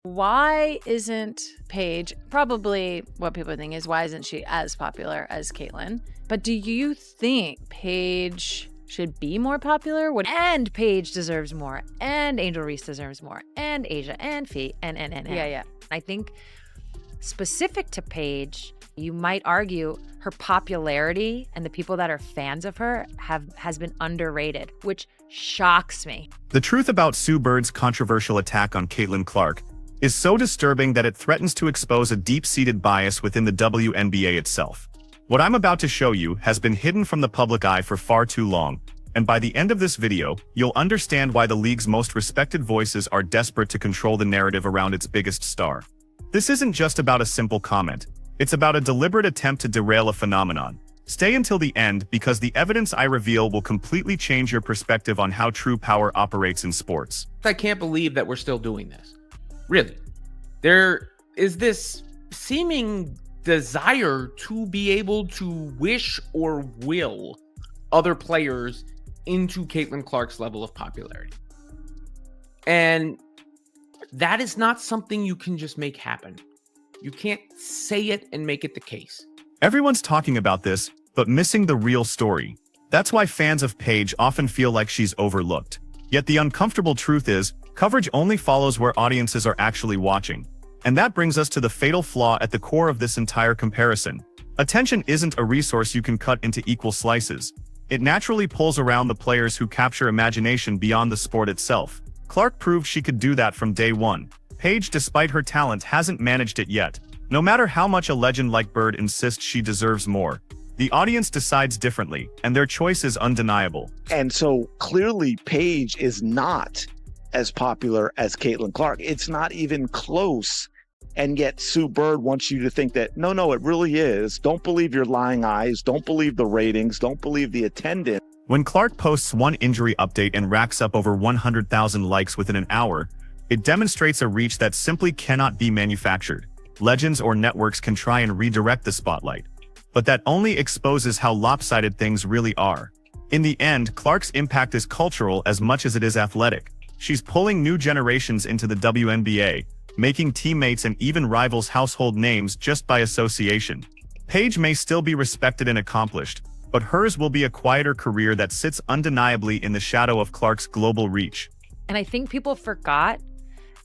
Why isn't Paige, probably what people think is, why isn't she as popular as Caitlyn? But do you think Paige should be more popular? And Paige deserves more, and Angel Reese deserves more, and Asia, and Fee, and. Yeah. I think specific to Paige, you might argue her popularity and the people that are fans of her has been underrated, which shocks me. The truth about Sue Bird's controversial attack on Caitlin Clark is so disturbing that it threatens to expose a deep-seated bias within the WNBA itself. What I'm about to show you has been hidden from the public eye for far too long, and by the end of this video, you'll understand why the league's most respected voices are desperate to control the narrative around its biggest star. This isn't just about a simple comment. It's about a deliberate attempt to derail a phenomenon. Stay until the end because the evidence I reveal will completely change your perspective on how true power operates in sports. I can't believe that we're still doing this. Really. There is this seeming desire to be able to wish or will other players into Caitlin Clark's level of popularity. And that is not something you can just make happen. You can't say it and make it the case. Everyone's talking about this, but missing the real story. That's why fans of Paige often feel like she's overlooked. Yet the uncomfortable truth is, coverage only follows where audiences are actually watching. And that brings us to the fatal flaw at the core of this entire comparison. Attention isn't a resource you can cut into equal slices. It naturally pulls around the players who capture imagination beyond the sport itself. Clark proved she could do that from day one. Paige, despite her talent, hasn't managed it yet. No matter how much a legend like Bird insists she deserves more, the audience decides differently, and their choice is undeniable. And so clearly Paige is not as popular as Caitlin Clark. It's not even close. And yet Sue Bird wants you to think that, no, it really is. Don't believe your lying eyes. Don't believe the ratings. Don't believe the attendance. When Clark posts one injury update and racks up over 100,000 likes within an hour, it demonstrates a reach that simply cannot be manufactured. Legends or networks can try and redirect the spotlight, but that only exposes how lopsided things really are. In the end, Clark's impact is cultural as much as it is athletic. She's pulling new generations into the WNBA, making teammates and even rivals household names just by association. Paige may still be respected and accomplished, but hers will be a quieter career that sits undeniably in the shadow of Clark's global reach. And I think people forgot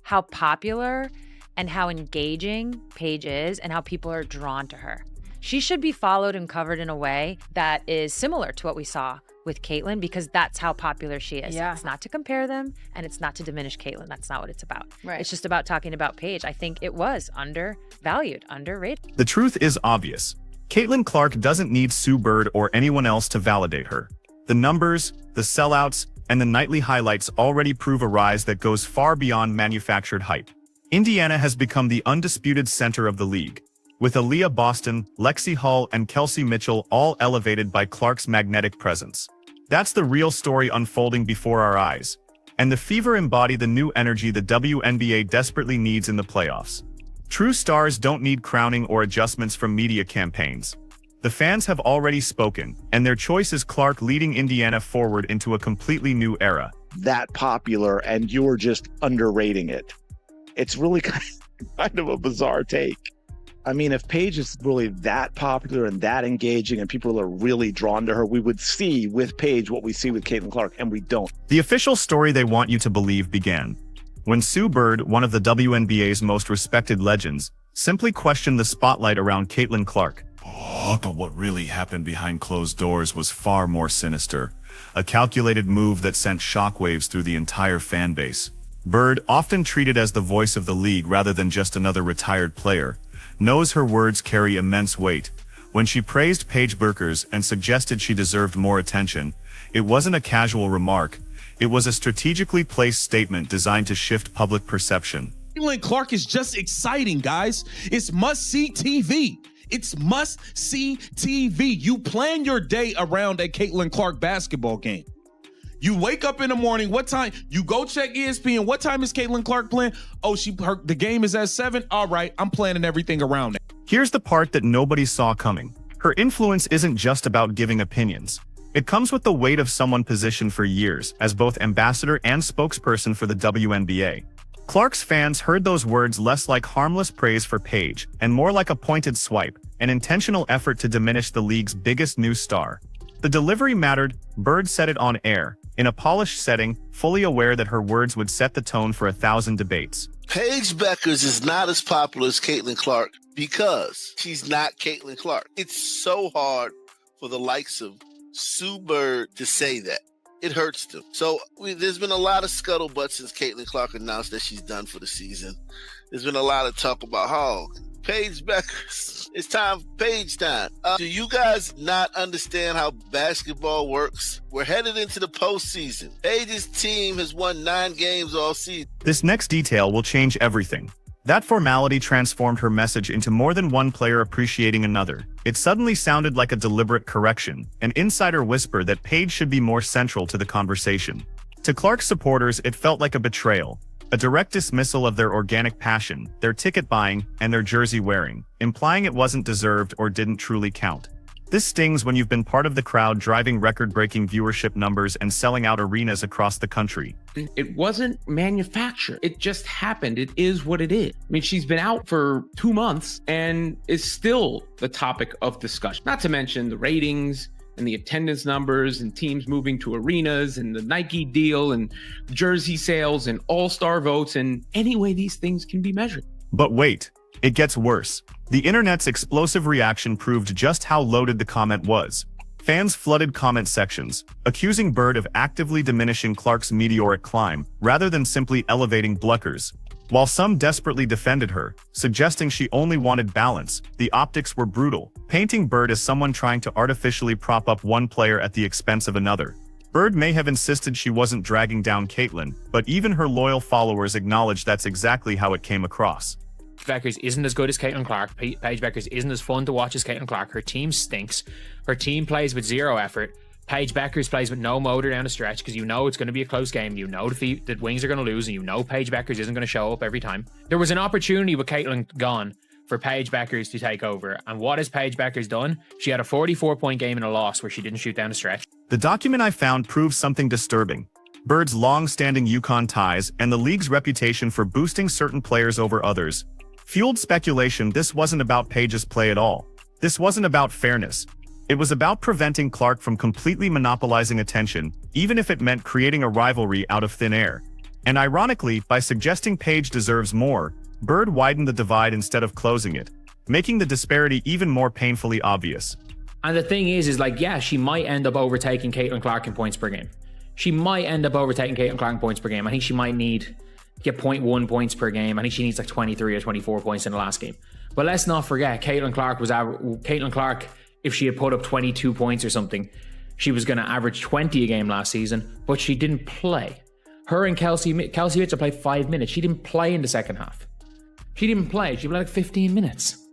how popular and how engaging Paige is and how people are drawn to her. She should be followed and covered in a way that is similar to what we saw with Caitlyn, because that's how popular she is. Yeah. It's not to compare them, and it's not to diminish Caitlyn. That's not what it's about. Right. It's just about talking about Paige. I think it was undervalued, underrated. The truth is obvious. Caitlin Clark doesn't need Sue Bird or anyone else to validate her. The numbers, the sellouts, and the nightly highlights already prove a rise that goes far beyond manufactured hype. Indiana has become the undisputed center of the league, with Aaliyah Boston, Lexi Hull, and Kelsey Mitchell all elevated by Clark's magnetic presence. That's the real story unfolding before our eyes. And the Fever embody the new energy the WNBA desperately needs in the playoffs. True stars don't need crowning or adjustments from media campaigns. The fans have already spoken, and their choice is Clark leading Indiana forward into a completely new era. That popular, and you're just underrating it. It's really kind of a bizarre take. I mean, if Paige is really that popular and that engaging and people are really drawn to her, we would see with Paige what we see with Caitlin Clark, and we don't. The official story they want you to believe began when Sue Bird, one of the WNBA's most respected legends, simply questioned the spotlight around Caitlin Clark. But what really happened behind closed doors was far more sinister. A calculated move that sent shockwaves through the entire fan base. Bird, often treated as the voice of the league rather than just another retired player, knows her words carry immense weight. When she praised Paige Bueckers and suggested she deserved more attention, it wasn't a casual remark. It was a strategically placed statement designed to shift public perception. Caitlin Clark is just exciting, guys. It's must-see TV. It's must-see TV. You plan your day around a Caitlin Clark basketball game. You wake up in the morning, what time? You go check ESPN. What time is Caitlin Clark playing? Oh, the game is at 7. All right, I'm planning everything around it. Here's the part that nobody saw coming. Her influence isn't just about giving opinions. It comes with the weight of someone positioned for years as both ambassador and spokesperson for the WNBA. Clark's fans heard those words less like harmless praise for Paige and more like a pointed swipe, an intentional effort to diminish the league's biggest new star. The delivery mattered. Bird said it on air, in a polished setting, fully aware that her words would set the tone for 1,000 debates. Paige Bueckers is not as popular as Caitlin Clark because she's not Caitlin Clark. It's so hard for the likes of Sue Bird to say that. It hurts them. So there's been a lot of scuttlebutt since Caitlin Clark announced that she's done for the season. There's been a lot of talk about, Paige Bueckers, it's time for Paige time. Do you guys not understand how basketball works? We're headed into the postseason. Paige's team has won 9 games all season. This next detail will change everything. That formality transformed her message into more than one player appreciating another. It suddenly sounded like a deliberate correction, an insider whisper that Paige should be more central to the conversation. To Clark's supporters, it felt like a betrayal, a direct dismissal of their organic passion, their ticket buying, and their jersey wearing, implying it wasn't deserved or didn't truly count. This stings when you've been part of the crowd driving record-breaking viewership numbers and selling out arenas across the country. It wasn't manufactured. It just happened. It is what it is. I mean, she's been out for 2 months and is still the topic of discussion. Not to mention the ratings and the attendance numbers and teams moving to arenas and the Nike deal and jersey sales and all-star votes and any way these things can be measured. But wait, it gets worse. The internet's explosive reaction proved just how loaded the comment was. Fans flooded comment sections, accusing Bird of actively diminishing Clark's meteoric climb, rather than simply elevating Bueckers. While some desperately defended her, suggesting she only wanted balance, the optics were brutal, painting Bird as someone trying to artificially prop up one player at the expense of another. Bird may have insisted she wasn't dragging down Caitlin, but even her loyal followers acknowledged that's exactly how it came across. Bueckers isn't as good as Caitlin Clark. Paige Bueckers isn't as fun to watch as Caitlin Clark. Her team stinks. Her team plays with zero effort. Paige Bueckers plays with no motor down the stretch because you know it's going to be a close game. You know the Wings are going to lose, and you know Paige Bueckers isn't going to show up every time. There was an opportunity with Caitlin gone for Paige Bueckers to take over. And what has Paige Bueckers done? She had a 44-point game in a loss where she didn't shoot down the stretch. The document I found proves something disturbing. Bird's long-standing UConn ties and the league's reputation for boosting certain players over others fueled speculation this wasn't about Paige's play at all. This wasn't about fairness. It was about preventing Clark from completely monopolizing attention, even if it meant creating a rivalry out of thin air. And ironically, by suggesting Paige deserves more, Bird widened the divide instead of closing it, making the disparity even more painfully obvious. And the thing is like, yeah, she might end up overtaking Caitlin Clark in points per game. She might end up overtaking Caitlin Clark in points per game. I think she might get 0.1 points per game. I think she needs like 23 or 24 points in the last game. But let's not forget, Caitlin Clark, if she had put up 22 points or something, she was going to average 20 a game last season, but she didn't play. Her and Kelsey Mitchell played 5 minutes. She didn't play in the second half. She didn't play. She played like 15 minutes.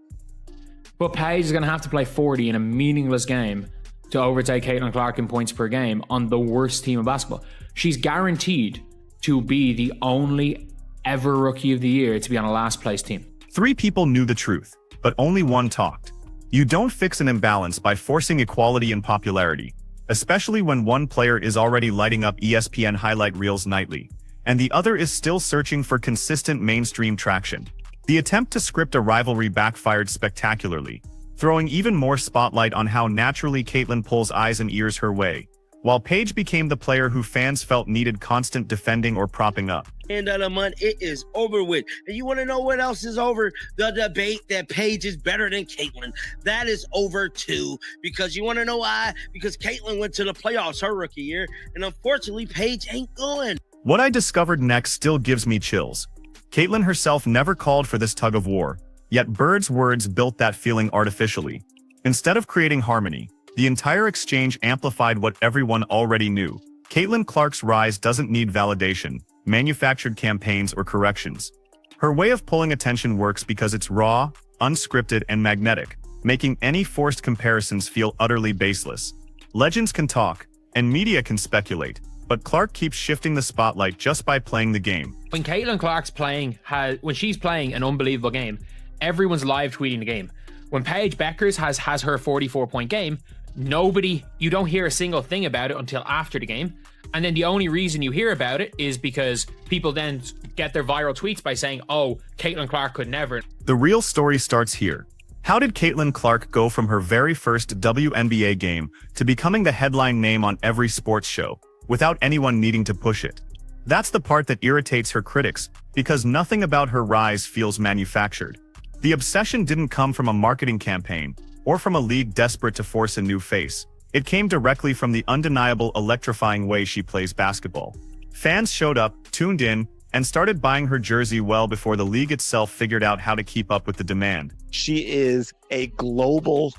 But Paige is going to have to play 40 in a meaningless game to overtake Caitlin Clark in points per game on the worst team of basketball. She's guaranteed to be the only ever rookie of the year to be on a last place team. 3 people knew the truth, but only one talked. You don't fix an imbalance by forcing equality and popularity, especially when one player is already lighting up ESPN highlight reels nightly, and the other is still searching for consistent mainstream traction. The attempt to script a rivalry backfired spectacularly, throwing even more spotlight on how naturally Caitlin pulls eyes and ears her way, while Paige became the player who fans felt needed constant defending or propping up. End of the month, it is over with. And you want to know what else is over? The debate that Paige is better than Caitlin. That is over too. Because you want to know why? Because Caitlin went to the playoffs her rookie year, and unfortunately, Paige ain't going. What I discovered next still gives me chills. Caitlin herself never called for this tug of war, yet Bird's words built that feeling artificially. Instead of creating harmony, the entire exchange amplified what everyone already knew. Caitlin Clark's rise doesn't need validation, manufactured campaigns, or corrections. Her way of pulling attention works because it's raw, unscripted, and magnetic, making any forced comparisons feel utterly baseless. Legends can talk, and media can speculate, but Clark keeps shifting the spotlight just by playing the game. When Caitlin Clark's playing, when she's playing an unbelievable game, everyone's live tweeting the game. When Paige Bueckers has her 44-point game, you don't hear a single thing about it until after the game. And then the only reason you hear about it is because people then get their viral tweets by saying, oh, Caitlin Clark could never. The real story starts here. How did Caitlin Clark go from her very first WNBA game to becoming the headline name on every sports show, without anyone needing to push it? That's the part that irritates her critics, because nothing about her rise feels manufactured. The obsession didn't come from a marketing campaign, or from a league desperate to force a new face. It came directly from the undeniable electrifying way she plays basketball. Fans showed up, tuned in, and started buying her jersey well before the league itself figured out how to keep up with the demand. She is a global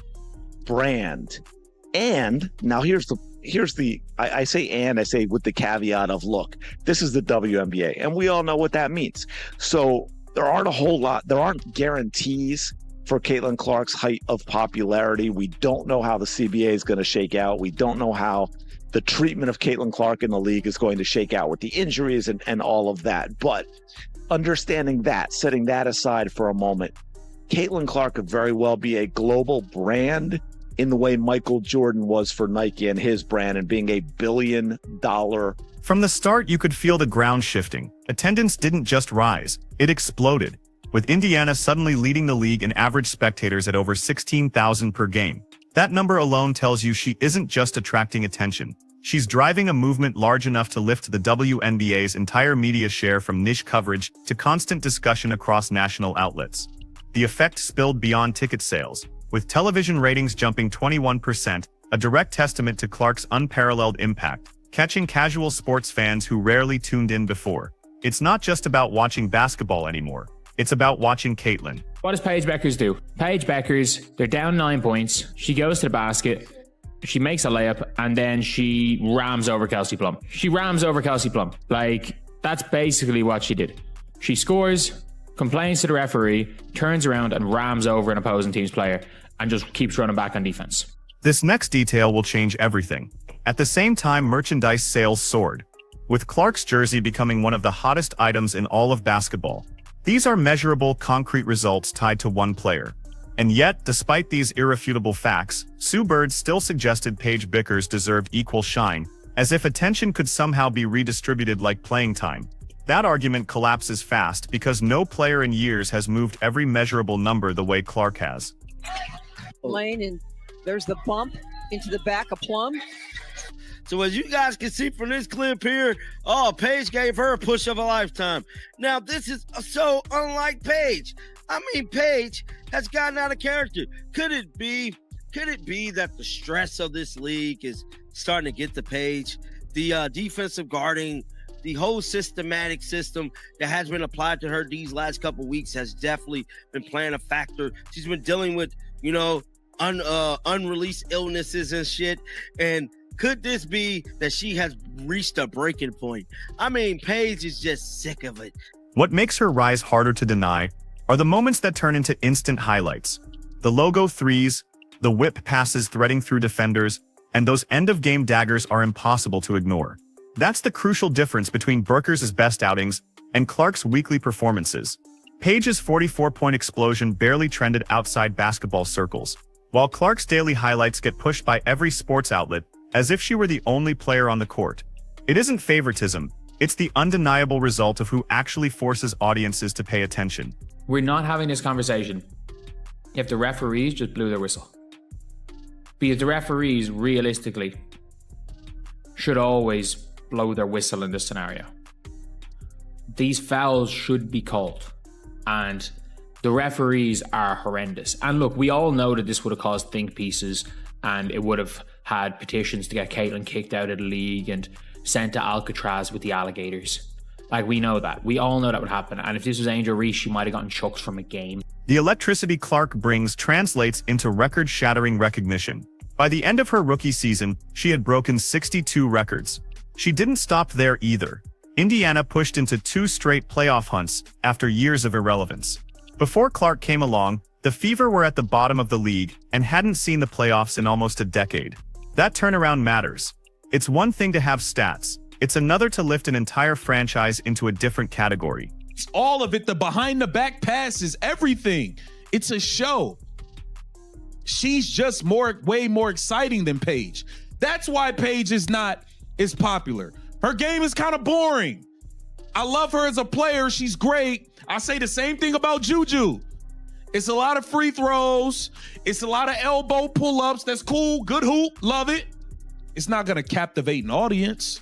brand. And now I say with the caveat of, look, this is the WNBA, and we all know what that means. So there aren't guarantees for Caitlin Clark's height of popularity. We don't know how the CBA is going to shake out. We don't know how the treatment of Caitlin Clark in the league is going to shake out with the injuries and all of that. But understanding that, setting that aside for a moment, Caitlin Clark could very well be a global brand in the way Michael Jordan was for Nike and his brand, and being $1 billion. From the start, you could feel the ground shifting. Attendance didn't just rise, it exploded, with Indiana suddenly leading the league in average spectators at over 16,000 per game. That number alone tells you she isn't just attracting attention. She's driving a movement large enough to lift the WNBA's entire media share from niche coverage to constant discussion across national outlets. The effect spilled beyond ticket sales, with television ratings jumping 21%, a direct testament to Clark's unparalleled impact, catching casual sports fans who rarely tuned in before. It's not just about watching basketball anymore. It's about watching Caitlin. What does Paige Bueckers do? Paige Bueckers, they're down 9 points. She goes to the basket. She makes a layup, and then she rams over Kelsey Plum. Like, that's basically what she did. She scores, complains to the referee, turns around and rams over an opposing team's player, and just keeps running back on defense. This next detail will change everything. At the same time, merchandise sales soared, with Clark's jersey becoming one of the hottest items in all of basketball. These are measurable, concrete results tied to one player. And yet, despite these irrefutable facts, Sue Bird still suggested Paige Bueckers deserved equal shine, as if attention could somehow be redistributed like playing time. That argument collapses fast because no player in years has moved every measurable number the way Clark has. Lane, and there's the bump into the back of Plum. So as you guys can see from this clip here, Paige gave her a push of a lifetime. Now, this is so unlike Paige. I mean, Paige has gotten out of character. Could it be that the stress of this league is starting to get to Paige? The defensive guarding, the whole systematic system that has been applied to her these last couple weeks has definitely been playing a factor. She's been dealing with, unreleased illnesses and shit. And could this be that she has reached a breaking point? I mean, Paige is just sick of it. What makes her rise harder to deny are the moments that turn into instant highlights. The logo threes, the whip passes threading through defenders, and those end-of-game daggers are impossible to ignore. That's the crucial difference between Bueckers' best outings and Clark's weekly performances. Paige's 44-point explosion barely trended outside basketball circles, while Clark's daily highlights get pushed by every sports outlet as if she were the only player on the court. It isn't favoritism, it's the undeniable result of who actually forces audiences to pay attention. We're not having this conversation if the referees just blew their whistle. Because the referees, realistically, should always blow their whistle in this scenario. These fouls should be called. And the referees are horrendous. And look, we all know that this would have caused think pieces, and it would have had petitions to get Caitlin kicked out of the league and sent to Alcatraz with the alligators. Like, we know that. We all know that would happen. And if this was Angel Reese, she might have gotten chucked from a game. The electricity Clark brings translates into record-shattering recognition. By the end of her rookie season, she had broken 62 records. She didn't stop there either. Indiana pushed into 2 straight playoff hunts after years of irrelevance. Before Clark came along, the Fever were at the bottom of the league and hadn't seen the playoffs in almost a decade. That turnaround matters. It's one thing to have stats. It's another to lift an entire franchise into a different category. It's all of it. The behind-the-back passes, everything. It's a show. She's just way more exciting than Paige. That's why Paige is not as popular. Her game is kind of boring. I love her as a player. She's great. I say the same thing about Juju. It's a lot of free throws. It's a lot of elbow pull-ups. That's cool. Good hoop. Love it. It's not going to captivate an audience.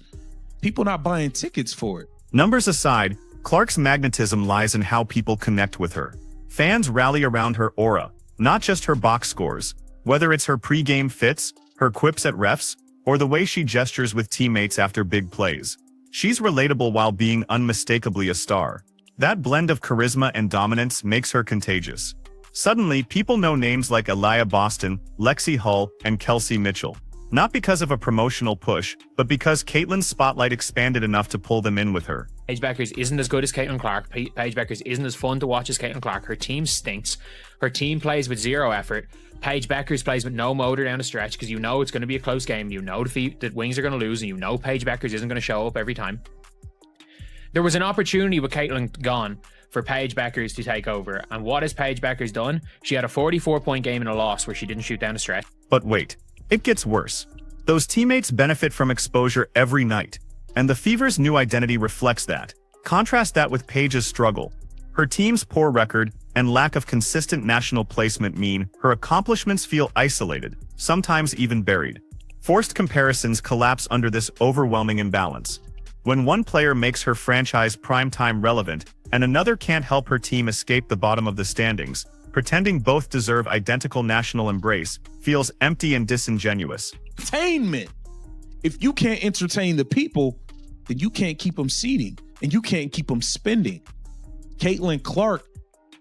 People not buying tickets for it. Numbers aside, Clark's magnetism lies in how people connect with her. Fans rally around her aura, not just her box scores. Whether it's her pre-game fits, her quips at refs, or the way she gestures with teammates after big plays. She's relatable while being unmistakably a star. That blend of charisma and dominance makes her contagious. Suddenly, people know names like Aaliyah Boston, Lexi Hull, and Kelsey Mitchell. Not because of a promotional push, but because Caitlyn's spotlight expanded enough to pull them in with her. Paige Bueckers isn't as good as Caitlin Clark. Paige Bueckers isn't as fun to watch as Caitlin Clark. Her team stinks. Her team plays with zero effort. Paige Bueckers plays with no motor down the stretch because you know it's going to be a close game. You know the Wings are going to lose, and you know Paige Bueckers isn't going to show up every time. There was an opportunity with Caitlin gone for Paige Bueckers to take over. And what has Paige Bueckers done? She had a 44-point game in a loss where she didn't shoot down the stretch. But wait, it gets worse. Those teammates benefit from exposure every night, and the Fever's new identity reflects that. Contrast that with Paige's struggle. Her team's poor record and lack of consistent national placement mean her accomplishments feel isolated, sometimes even buried. Forced comparisons collapse under this overwhelming imbalance. When one player makes her franchise primetime relevant, and another can't help her team escape the bottom of the standings, pretending both deserve identical national embrace feels empty and disingenuous. Entertainment. If you can't entertain the people, then you can't keep them seating, and you can't keep them spending. Caitlin Clark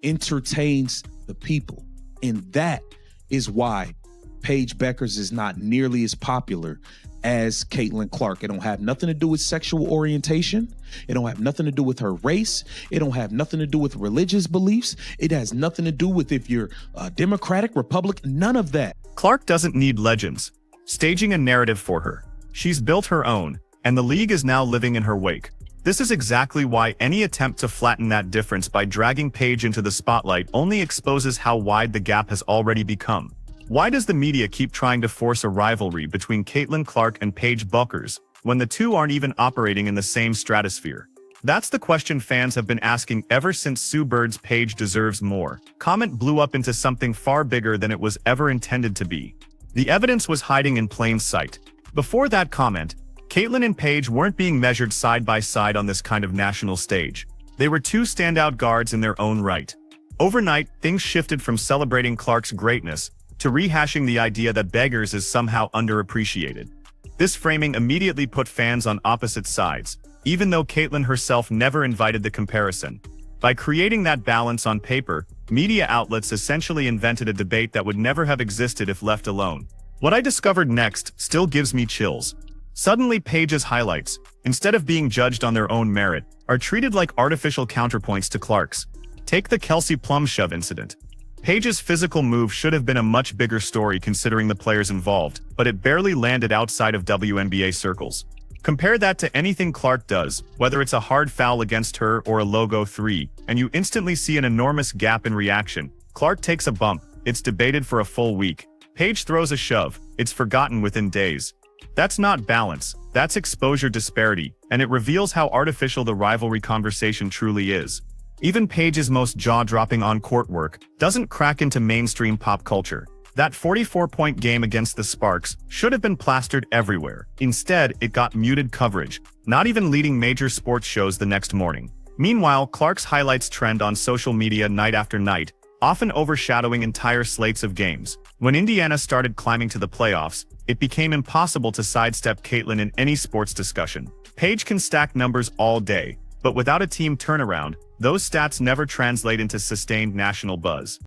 entertains the people, and that is why Paige Bueckers is not nearly as popular as Caitlin Clark. It don't have nothing to do with sexual orientation. It don't have nothing to do with her race. It don't have nothing to do with religious beliefs. It has nothing to do with if you're a Democratic, Republican, none of that. Clark doesn't need legends staging a narrative for her. She's built her own, and the league is now living in her wake. This is exactly why any attempt to flatten that difference by dragging Paige into the spotlight only exposes how wide the gap has already become. Why does the media keep trying to force a rivalry between Caitlin Clark and Paige Bueckers when the two aren't even operating in the same stratosphere? That's the question fans have been asking ever since Sue Bird's Paige Deserves More comment blew up into something far bigger than it was ever intended to be. The evidence was hiding in plain sight. Before that comment, Caitlin and Paige weren't being measured side by side on this kind of national stage. They were two standout guards in their own right. Overnight, things shifted from celebrating Clark's greatness to rehashing the idea that Bueckers is somehow underappreciated. This framing immediately put fans on opposite sides, even though Caitlin herself never invited the comparison. By creating that balance on paper, media outlets essentially invented a debate that would never have existed if left alone. What I discovered next still gives me chills. Suddenly, Paige's highlights, instead of being judged on their own merit, are treated like artificial counterpoints to Clark's. Take the Kelsey plum shove incident. Paige's physical move should have been a much bigger story considering the players involved, but it barely landed outside of WNBA circles. Compare that to anything Clark does, whether it's a hard foul against her or a logo 3, and you instantly see an enormous gap in reaction. Clark takes a bump, it's debated for a full week. Paige throws a shove, it's forgotten within days. That's not balance, that's exposure disparity, and it reveals how artificial the rivalry conversation truly is. Even Paige's most jaw-dropping on-court work doesn't crack into mainstream pop culture. That 44-point game against the Sparks should have been plastered everywhere. Instead, it got muted coverage, not even leading major sports shows the next morning. Meanwhile, Clark's highlights trend on social media night after night, often overshadowing entire slates of games. When Indiana started climbing to the playoffs, it became impossible to sidestep Caitlin in any sports discussion. Paige can stack numbers all day, but without a team turnaround, those stats never translate into sustained national buzz.